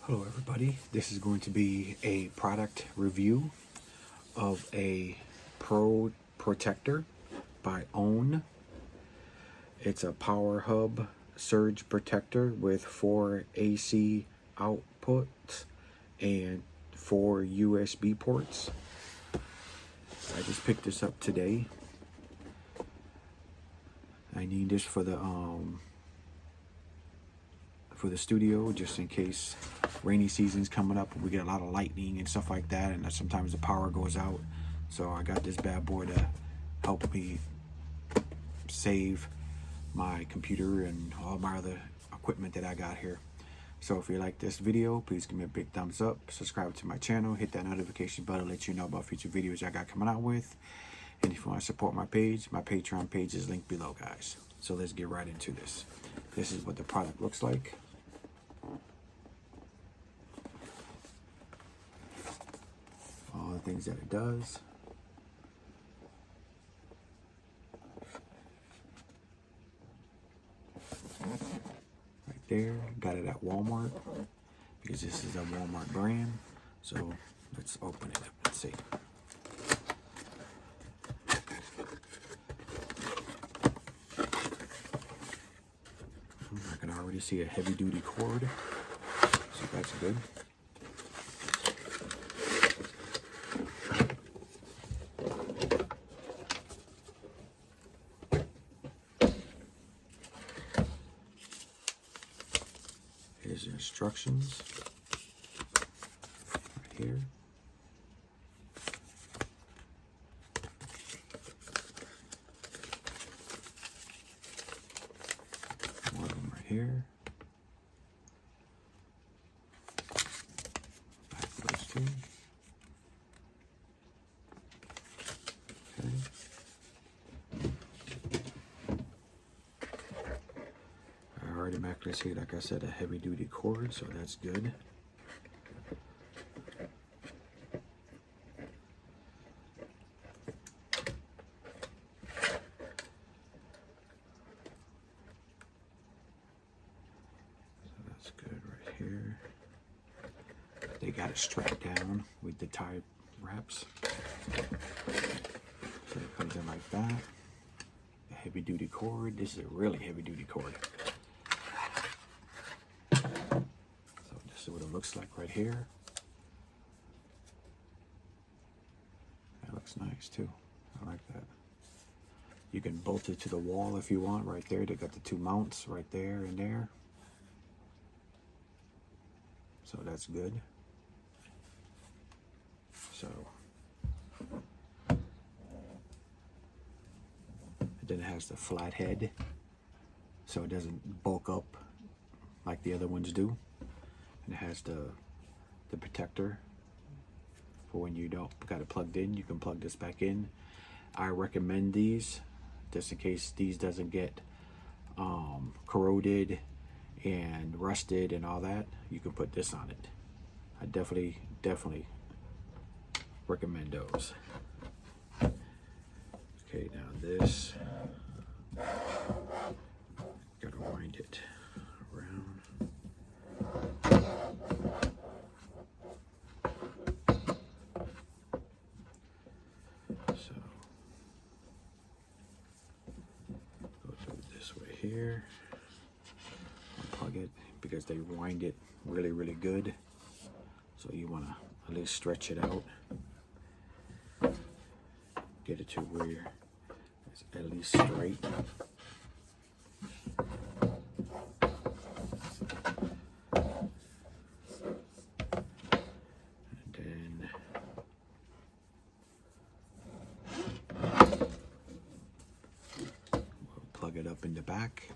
Hello everybody, this is going to be a product review of a Pro Protector by OWN. It's a Power Hub Surge Protector with 4 AC outputs and 4 USB ports. I just picked this up today. I need this for the studio, just in case rainy season's coming up and we get a lot of lightning and stuff like that, and sometimes the power goes out. So I got this bad boy to help me save my computer and all my other equipment that I got here. So if you like this video, please give me a big thumbs up, subscribe to my channel, hit that notification bell to let you know about future videos I got coming out with. And if you want to support my page, my Patreon page is linked below, guys. So let's get right into this. This is what the product looks like. All the things that it does. Right there, got it at Walmart because this is a Walmart brand. So let's open it up and see. I can already see a heavy duty cord, so that's good. Here's the instructions right here. One of them right here. Back of those two. Okay. I already automatically see, like I said, a heavy duty cord, so that's good. Good right here. They got it strapped down with the tie wraps. So it comes in like that. A heavy duty cord. This is a really heavy duty cord. So this is what it looks like right here. That looks nice too. I like that. You can bolt it to the wall if you want right there. They got the two mounts right there and there. So that's good. So then it has the flat head, so it doesn't bulk up like the other ones do. And it has the protector for when you don't got it plugged in. You can plug this back in. I recommend these just in case these doesn't get corroded and rusted and all that. You can put this on it. I definitely recommend those. Okay, now this, gotta wind it around. So go through it this way here. Unplug it because they wind it really good. So you want to at least stretch it out. Get it to where it's at least straight. And then we'll plug it up in the back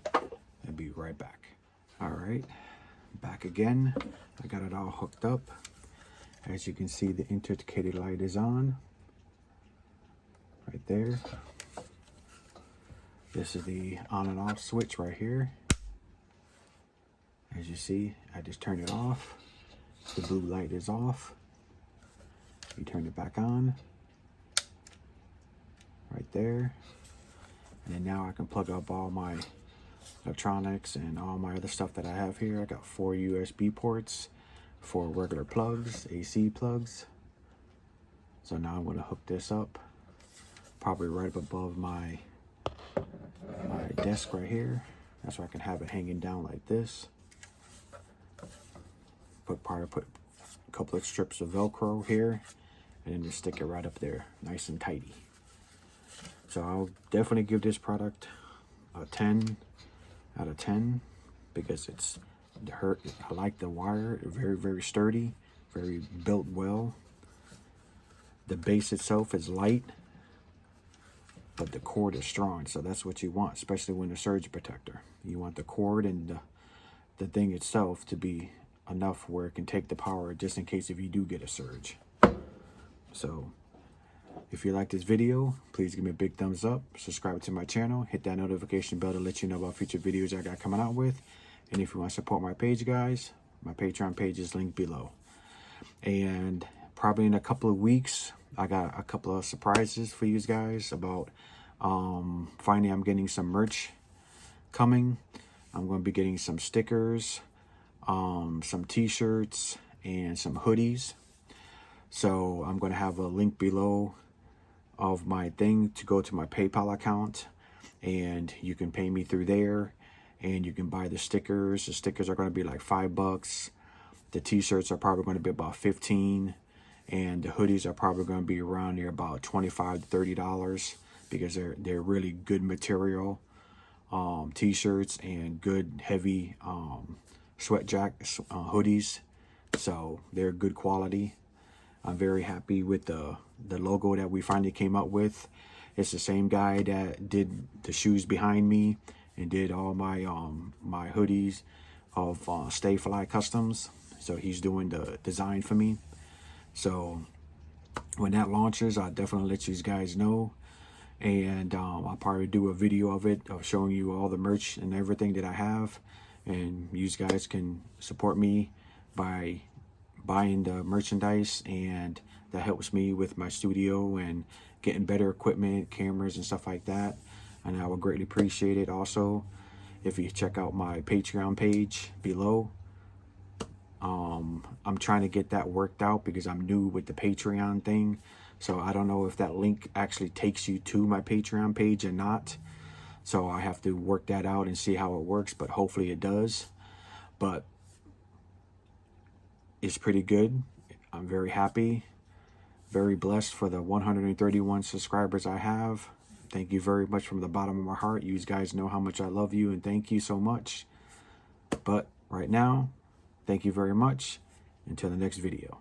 and be right back. All right, back again. I got it all hooked up. As you can see, the indicator light is on right there. This is the on and off switch right here. As you see, I just turn it off. The blue light is off. You turn it back on right there. And then now I can plug up all my electronics and all my other stuff that I have here. I got 4 USB ports for regular plugs, AC plugs. So now I'm going to hook this up, probably right up above my desk right here. That's where I can have it hanging down like this. Put a couple of strips of Velcro here, and then just stick it right up there, nice and tidy. So I'll definitely give this product a 10 out of 10 because I like the wire, very, very sturdy, very built well. The base itself is light, but the cord is strong, so that's what you want, especially when a surge protector. You want the cord and the thing itself to be enough where it can take the power just in case if you do get a surge. So if you like this video, please give me a big thumbs up, subscribe to my channel, hit that notification bell to let you know about future videos I got coming out with. And if you want to support my page, guys, my Patreon page is linked below. And probably in a couple of weeks, I got a couple of surprises for you guys about finally I'm getting some merch coming. I'm going to be getting some stickers, some t-shirts, and some hoodies. So I'm going to have a link below of my thing to go to my PayPal account, and you can pay me through there, and you can buy the stickers. The stickers are going to be like $5. The t-shirts are probably going to be about $15, and the hoodies are probably going to be around there about $25 to $30 because they're really good material t-shirts and good heavy sweat jackets, hoodies. So they're good quality. I'm very happy with the logo that we finally came up with. It's the same guy that did the shoes behind me and did all my my hoodies of Stay Fly Customs. So he's doing the design for me. So when that launches, I'll definitely let you guys know. And I'll probably do a video of it, of showing you all the merch and everything that I have. And you guys can support me by buying the merchandise, and that helps me with my studio and getting better equipment, cameras and stuff like that. And I would greatly appreciate it also if you check out my Patreon page below. I'm trying to get that worked out because I'm new with the Patreon thing. So I don't know if that link actually takes you to my Patreon page or not. So I have to work that out and see how it works, but hopefully it does. But it's pretty good. I'm very happy, very blessed for the 131 subscribers I have. Thank you very much from the bottom of my heart. You guys know how much I love you, and thank you so much. But right now, thank you very much. Until the next video.